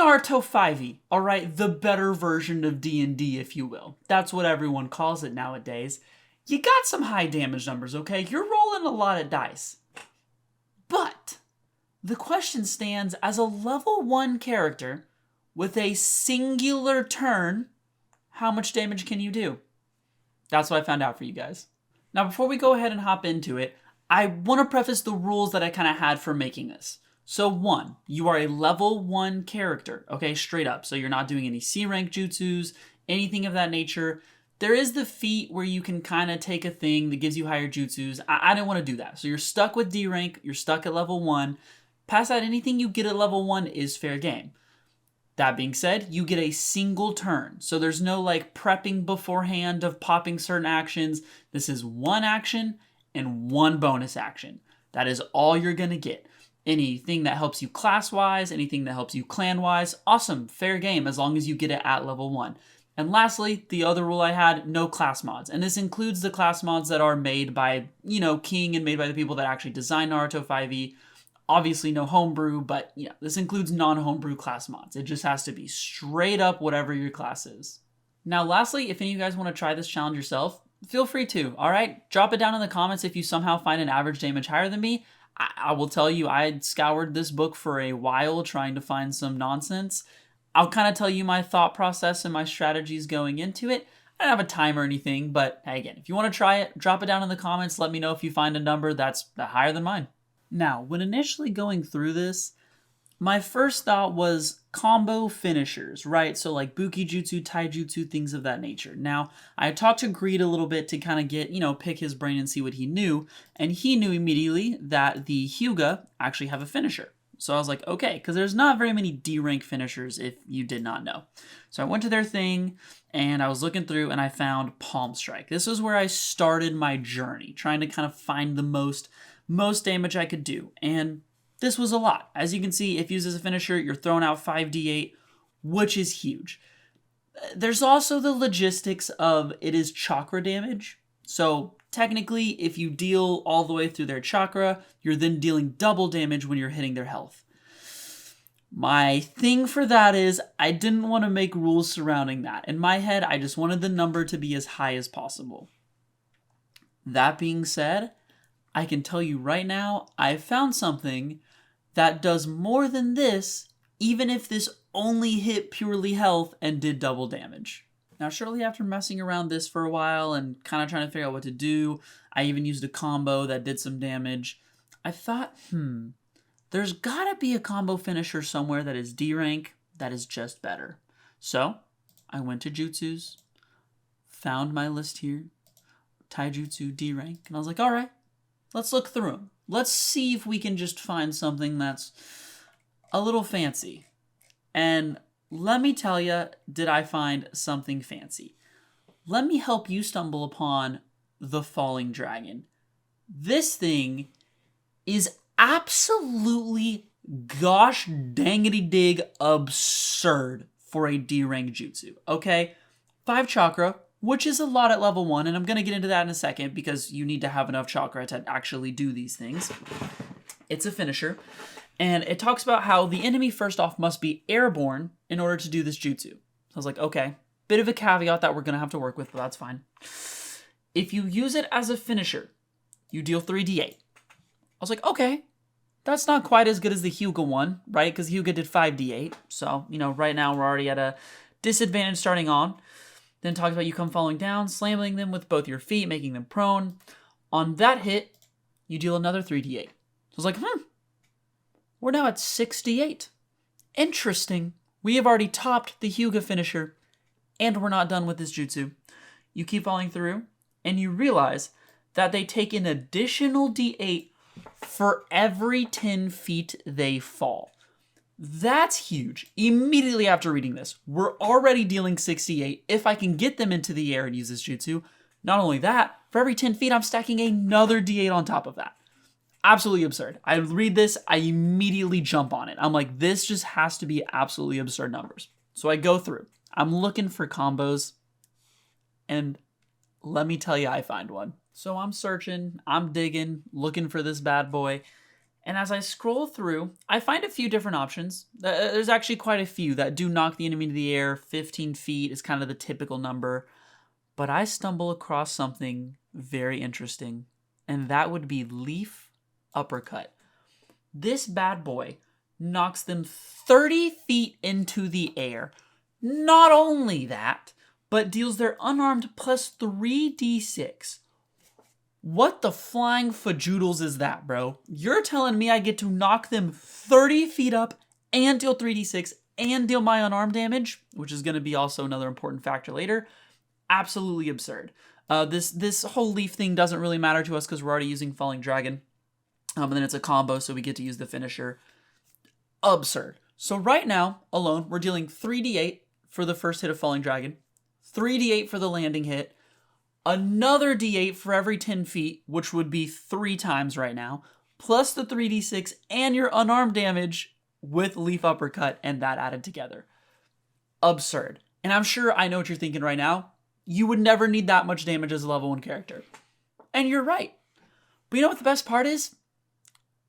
Naruto 5e, alright? The better version of D&D, if you will. That's what everyone calls it nowadays. You got some high damage numbers, okay? You're rolling a lot of dice. But the question stands, as a level 1 character with a singular turn, how much damage can you do? That's what I found out for you guys. Now, before we go ahead and hop into it, I want to preface the rules that I kind of had for making this. So 1, you are a level 1 character, okay, straight up. So you're not doing any C rank jutsus, anything of that nature. There is the feat where you can kind of take a thing that gives you higher jutsus. I didn't want to do that. So you're stuck with D rank, you're stuck at level 1. Past that, anything you get at level 1 is fair game. That being said, you get a single turn. So there's no like prepping beforehand of popping certain actions. This is one action and one bonus action. That is all you're going to get. Anything that helps you class-wise, anything that helps you clan-wise, awesome, fair game, as long as you get it at level 1. And lastly, the other rule I had, no class mods. And this includes the class mods that are made by, King and made by the people that actually designed Naruto 5e. Obviously no homebrew, but this includes non-homebrew class mods. It just has to be straight up whatever your class is. Now lastly, if any of you guys want to try this challenge yourself, feel free to, alright? Drop it down in the comments if you somehow find an average damage higher than me. I will tell you, I had scoured this book for a while trying to find some nonsense. I'll kind of tell you my thought process and my strategies going into it. I don't have a time or anything, but hey, again, if you want to try it, drop it down in the comments. Let me know if you find a number that's higher than mine. Now, when initially going through this, my first thought was combo finishers, right? So like Bukijutsu, Taijutsu, things of that nature. Now, I talked to Greed a little bit to kind of get, pick his brain and see what he knew. And he knew immediately that the Hyuga actually have a finisher. So I was like, okay, because there's not very many D-rank finishers if you did not know. So I went to their thing and I was looking through and I found Palm Strike. This was where I started my journey, trying to kind of find the most damage I could do. And this was a lot. As you can see, if used as a finisher, you're throwing out 5d8, which is huge. There's also the logistics of it is chakra damage. So technically, if you deal all the way through their chakra, you're then dealing double damage when you're hitting their health. My thing for that is I didn't want to make rules surrounding that. In my head, I just wanted the number to be as high as possible. That being said, I can tell you right now, I found something that does more than this, even if this only hit purely health and did double damage. Now, shortly after messing around this for a while and kind of trying to figure out what to do, I even used a combo that did some damage. I thought, there's gotta be a combo finisher somewhere that is D rank that is just better. So, I went to Jutsus, found my list here, Taijutsu D rank, and I was like, alright, let's look through them. Let's see if we can just find something that's a little fancy. And let me tell you, did I find something fancy? Let me help you stumble upon the Falling Dragon. This thing is absolutely gosh dangity dig absurd for a D-rank jutsu, okay? 5 chakra, which is a lot at level 1, and I'm going to get into that in a second because you need to have enough chakra to actually do these things. It's a finisher, and it talks about how the enemy first off must be airborne in order to do this jutsu. So I was like, okay, bit of a caveat that we're going to have to work with, but that's fine. If you use it as a finisher, you deal 3d8. I was like, okay, that's not quite as good as the Hyuga one, right? Because Hyuga did 5d8, so, right now we're already at a disadvantage starting on. Then talks about you come falling down, slamming them with both your feet, making them prone. On that hit, you deal another 3d8. So I was like, we're now at 6d8. Interesting. We have already topped the Hyuga finisher, and we're not done with this jutsu. You keep falling through, and you realize that they take an additional d8 for every 10 feet they fall. That's huge. Immediately after reading this, we're already dealing 68 if I can get them into the air and use this jutsu. Not only that, for every 10 feet, I'm stacking another d8 on top of that. Absolutely absurd. I read this, I immediately jump on it. I'm like, this just has to be absolutely absurd numbers. So I go through. I'm looking for combos, and let me tell you, I find one. So I'm searching, I'm digging, looking for this bad boy, And as I scroll through, I find a few different options. There's actually quite a few that do knock the enemy into the air. 15 feet is kind of the typical number. But I stumble across something very interesting, and that would be Leaf Uppercut. This bad boy knocks them 30 feet into the air. Not only that, but deals their unarmed plus 3d6. What the flying fajoodles is that, bro? You're telling me I get to knock them 30 feet up and deal 3d6 and deal my unarmed damage, which is going to be also another important factor later. Absolutely absurd. This whole leaf thing doesn't really matter to us because we're already using Falling Dragon. And then it's a combo, so we get to use the finisher. Absurd. So right now, alone, we're dealing 3d8 for the first hit of Falling Dragon, 3d8 for the landing hit, another d8 for every 10 feet, which would be 3 times right now, plus the 3d6 and your unarmed damage with Leaf Uppercut and that added together. Absurd. And I'm sure I know what you're thinking right now. You would never need that much damage as a level 1 character. And you're right. But you know what the best part is?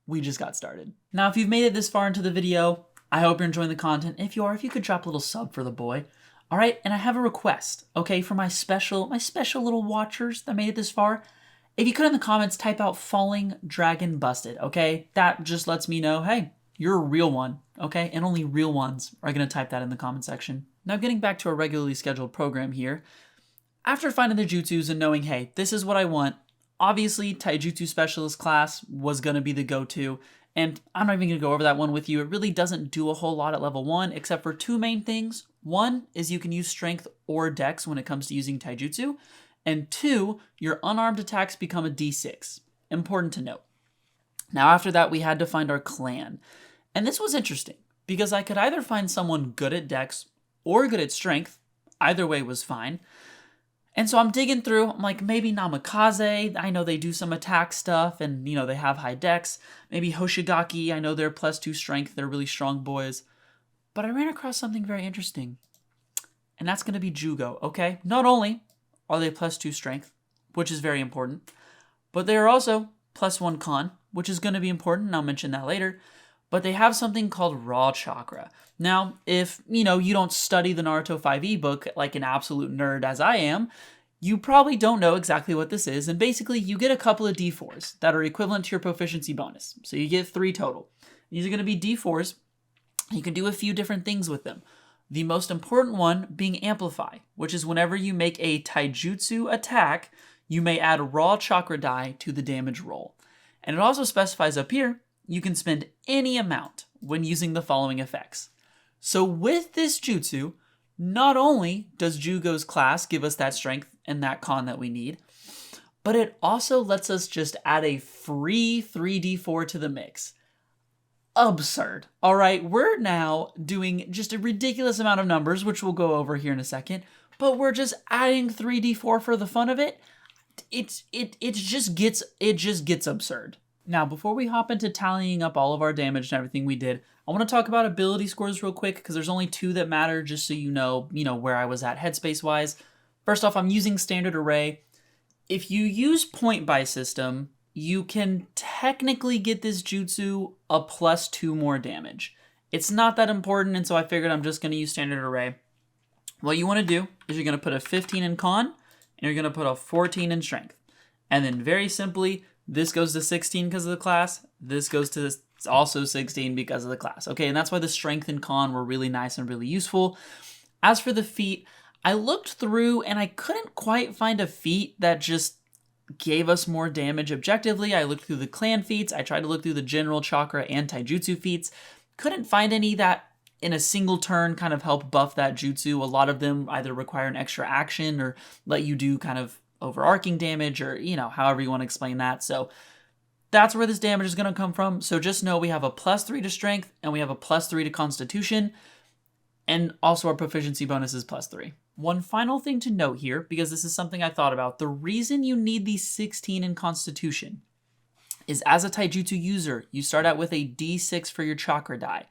We just got started. Now, if you've made it this far into the video, I hope you're enjoying the content. If you are, if you could drop a little sub for the boy. All right, and I have a request, okay, for my special little watchers that made it this far. If you could in the comments type out Falling Dragon Busted, okay? That just lets me know, hey, you're a real one, okay? And only real ones are going to type that in the comment section. Now, getting back to our regularly scheduled program here. After finding the jutsus and knowing, hey, this is what I want, obviously Taijutsu Specialist class was going to be the go-to. And I'm not even going to go over that one with you. It really doesn't do a whole lot at level 1, except for 2 main things. One is you can use strength or dex when it comes to using taijutsu. And 2, your unarmed attacks become a d6. Important to note. Now after that, we had to find our clan. And this was interesting, because I could either find someone good at dex or good at strength. Either way was fine. And so I'm digging through, I'm like, maybe Namikaze, I know they do some attack stuff, and, you know, they have high dex. Maybe Hoshigaki, I know they're plus 2 strength, they're really strong boys. But I ran across something very interesting, and that's going to be Jugo, okay? Not only are they plus 2 strength, which is very important, but they are also plus 1 con, which is going to be important, and I'll mention that later. But they have something called Raw Chakra. Now, if, you know, you don't study the Naruto 5e book like an absolute nerd as I am, you probably don't know exactly what this is. And basically, you get a couple of D4s that are equivalent to your proficiency bonus. So you get 3 total. These are going to be D4s. You can do a few different things with them. The most important one being Amplify, which is whenever you make a taijutsu attack, you may add Raw Chakra die to the damage roll. And it also specifies up here, you can spend any amount when using the following effects. So with this jutsu, not only does Jugo's class give us that strength and that con that we need, but it also lets us just add a free 3d4 to the mix. Absurd. All right, we're now doing just a ridiculous amount of numbers, which we'll go over here in a second, but we're just adding 3d4 for the fun of it. It just gets absurd. Now, before we hop into tallying up all of our damage and everything we did, I want to talk about ability scores real quick because there's only 2 that matter, just so you know where I was at headspace-wise. First off, I'm using standard array. If you use point buy system, you can technically get this jutsu a plus 2 more damage. It's not that important, and so I figured I'm just going to use standard array. What you want to do is you're going to put a 15 in con, and you're going to put a 14 in strength. And then very simply, this goes to 16 because of the class. This goes to also 16 because of the class. Okay, and that's why the strength and con were really nice and really useful. As for the feat, I looked through and I couldn't quite find a feat that just gave us more damage objectively. I looked through the clan feats. I tried to look through the general chakra and taijutsu feats. Couldn't find any that in a single turn kind of help buff that jutsu. A lot of them either require an extra action or let you do kind of overarching damage or, however you want to explain that. So that's where this damage is going to come from. So just know we have a plus 3 to strength and we have a plus 3 to constitution. And also our proficiency bonus is plus 3. One final thing to note here, because this is something I thought about. The reason you need the 16 in constitution is as a taijutsu user, you start out with a d6 for your chakra die.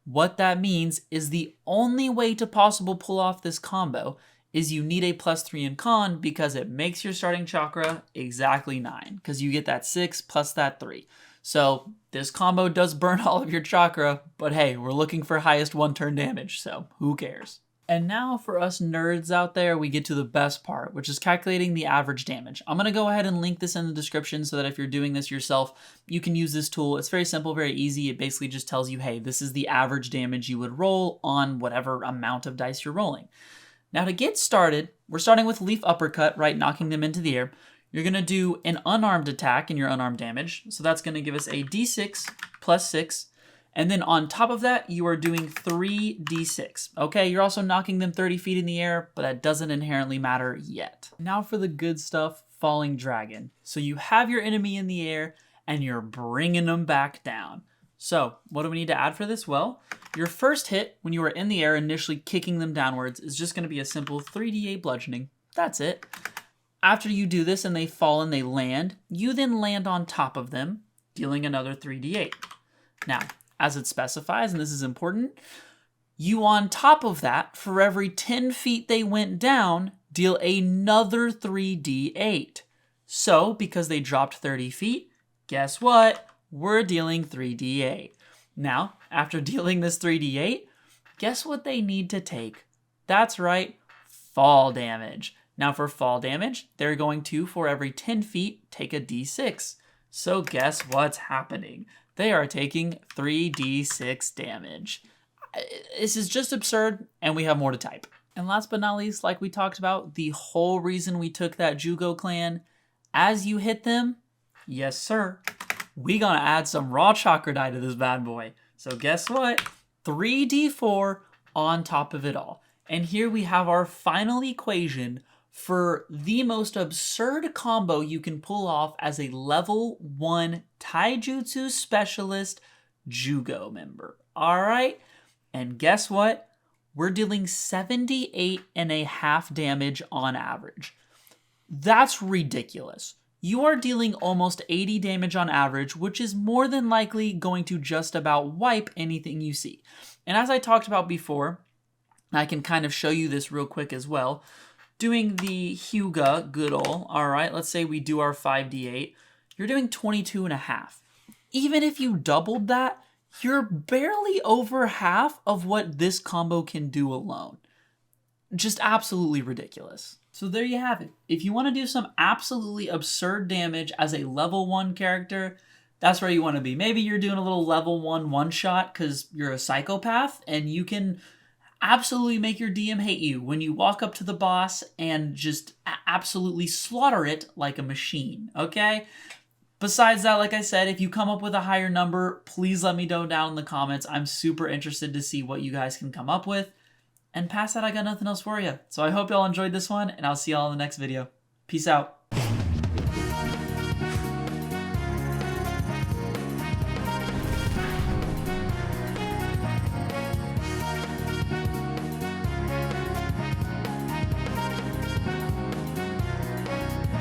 What that means is the only way to possible pull off this combo is you need a plus 3 in con because it makes your starting chakra exactly 9 because you get that 6 plus that 3. So this combo does burn all of your chakra, but hey, we're looking for highest 1-turn damage, so who cares? And now for us nerds out there, we get to the best part, which is calculating the average damage. I'm going to go ahead and link this in the description so that if you're doing this yourself, you can use this tool. It's very simple, very easy. It basically just tells you, hey, this is the average damage you would roll on whatever amount of dice you're rolling. Now to get started, we're starting with Leaf Uppercut, right, knocking them into the air. You're going to do an unarmed attack in your unarmed damage. So that's going to give us a d6 plus 6. And then on top of that, you are doing 3d6. Okay, you're also knocking them 30 feet in the air, but that doesn't inherently matter yet. Now for the good stuff, Falling Dragon. So you have your enemy in the air, and you're bringing them back down. So what do we need to add for this? Well, your first hit, when you are in the air, initially kicking them downwards, is just going to be a simple 3d8 bludgeoning. That's it. After you do this and they fall and they land, you then land on top of them, dealing another 3d8. Now, as it specifies, and this is important, you on top of that, for every 10 feet they went down, deal another 3d8. So, because they dropped 30 feet, guess what? We're dealing 3d8. Now, after dealing this 3d8, guess what they need to take? That's right, fall damage. Now for fall damage, they're going to, for every 10 feet, take a d6. So guess what's happening? They are taking 3d6 damage. This is just absurd, and we have more to type. And last but not least, like we talked about, the whole reason we took that Jugo clan, as you hit them, yes sir, we gonna add some raw chakra die to this bad boy. So guess what? 3d4 on top of it all. And here we have our final equation for the most absurd combo you can pull off as a level 1 Taijutsu specialist Jugo member. Alright? And guess what? We're dealing 78.5 damage on average. That's ridiculous. You are dealing almost 80 damage on average, which is more than likely going to just about wipe anything you see. And as I talked about before, I can kind of show you this real quick as well. Doing the Hyuga good ol', all right, let's say we do our 5d8, you're doing 22.5. Even if you doubled that, you're barely over half of what this combo can do alone. Just absolutely ridiculous. So there you have it. If you want to do some absolutely absurd damage as a level 1 character, that's where you want to be. Maybe you're doing a little level 1 one-shot because you're a psychopath and you can absolutely make your DM hate you when you walk up to the boss and just absolutely slaughter it like a machine, okay? Besides that, like I said, if you come up with a higher number, please let me know down in the comments. I'm super interested to see what you guys can come up with. And past that, I got nothing else for you. So I hope y'all enjoyed this one, and I'll see y'all in the next video. Peace out.